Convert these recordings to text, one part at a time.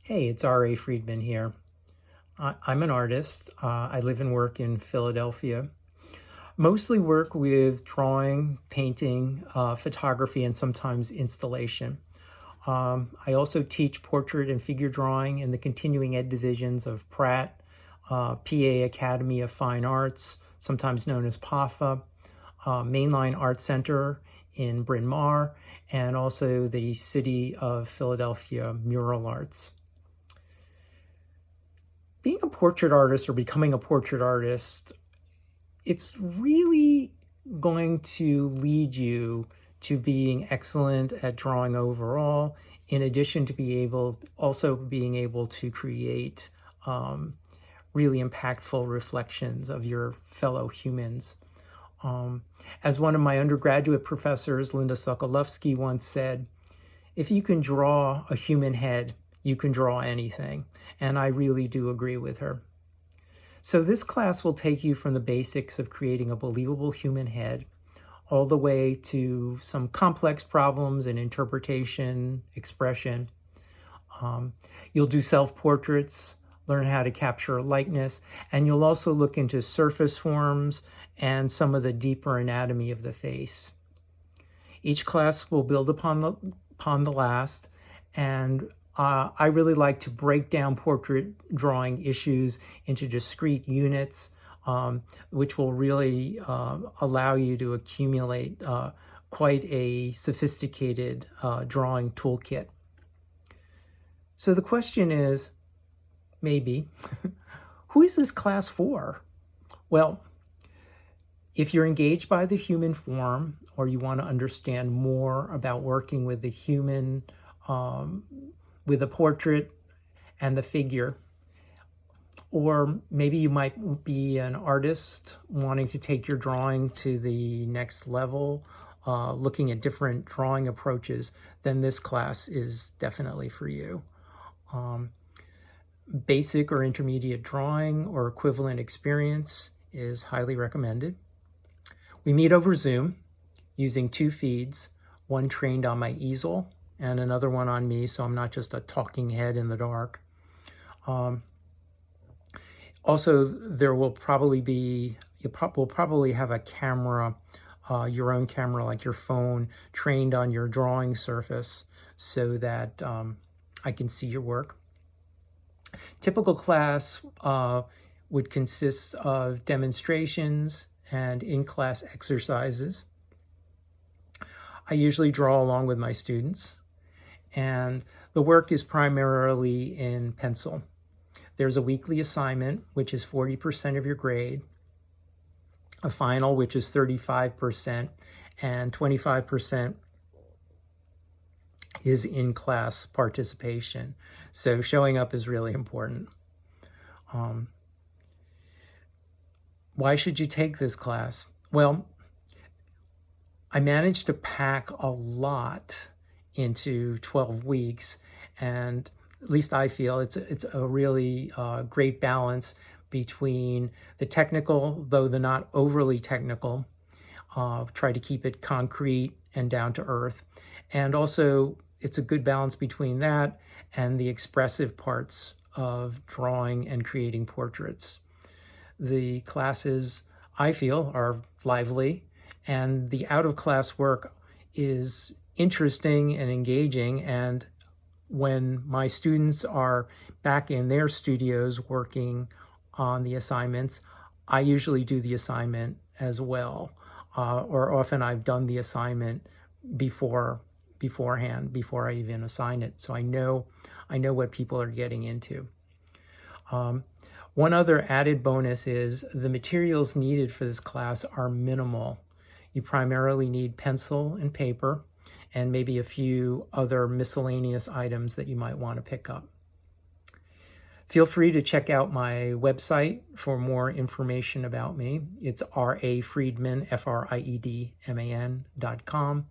Hey, it's R.A. Friedman here. I'm an artist. I live and work in Philadelphia. Mostly work with drawing, painting, photography, and sometimes installation. I also teach portrait and figure drawing in the continuing ed divisions of Pratt, PA Academy of Fine Arts, sometimes known as PAFA, Mainline Art Center in Bryn Mawr, and also the City of Philadelphia Mural Arts. Being a portrait artist or becoming a portrait artist, it's really going to lead you to being excellent at drawing overall, in addition to being able to create really impactful reflections of your fellow humans. As one of my undergraduate professors, Linda Sokolowski, once said, if you can draw a human head, you can draw anything. And I really do agree with her. So this class will take you from the basics of creating a believable human head all the way to some complex problems in interpretation, expression. You'll do self-portraits, learn how to capture likeness, and you'll also look into surface forms and some of the deeper anatomy of the face. Each class will build upon the last, and I really like to break down portrait drawing issues into discrete units, which will really allow you to accumulate quite a sophisticated drawing toolkit. So the question is, maybe, who is this class for? Well, if you're engaged by the human form, or you want to understand more about working with the human, with the portrait and the figure, or maybe you might be an artist wanting to take your drawing to the next level, looking at different drawing approaches, then this class is definitely for you. Basic or intermediate drawing or equivalent experience is highly recommended. We meet over Zoom using 2 feeds, one trained on my easel and another one on me, so I'm not just a talking head in the dark. Also, there will probably be, we'll probably have a camera, your own camera like your phone, trained on your drawing surface so that I can see your work. Typical class would consist of demonstrations and in-class exercises. I usually draw along with my students, and the work is primarily in pencil. There's a weekly assignment, which is 40% of your grade, a final, which is 35%, and 25% is in-class participation. So showing up is really important. Why should you take this class? Well, I managed to pack a lot into 12 weeks, and at least I feel it's a really great balance between the technical, though the not overly technical, try to keep it concrete and down to earth, and also it's a good balance between that and the expressive parts of drawing and creating portraits. The classes, I feel, are lively, and the out-of-class work is interesting and engaging. And when my students are back in their studios working on the assignments, I usually do the assignment as well. Or often I've done the assignment beforehand, before I even assign it. So I know what people are getting into. One other added bonus is the materials needed for this class are minimal. You primarily need pencil and paper, and maybe a few other miscellaneous items that you might want to pick up. Feel free to check out my website for more information about me. It's rafriedman, FRIEDMAN.com.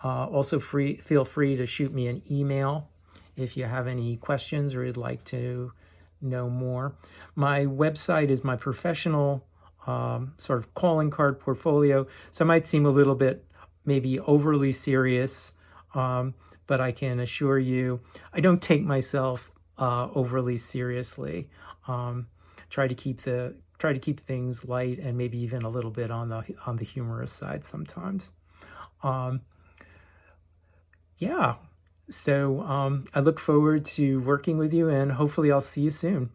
Also feel free to shoot me an email if you have any questions or you'd like to know more. My website is my professional sort of calling card portfolio, so it might seem a little bit maybe overly serious, but I can assure you I don't take myself overly seriously. Um, try to keep things light and maybe even a little bit on the humorous side sometimes. Um, yeah. So I look forward to working with you, and hopefully I'll see you soon.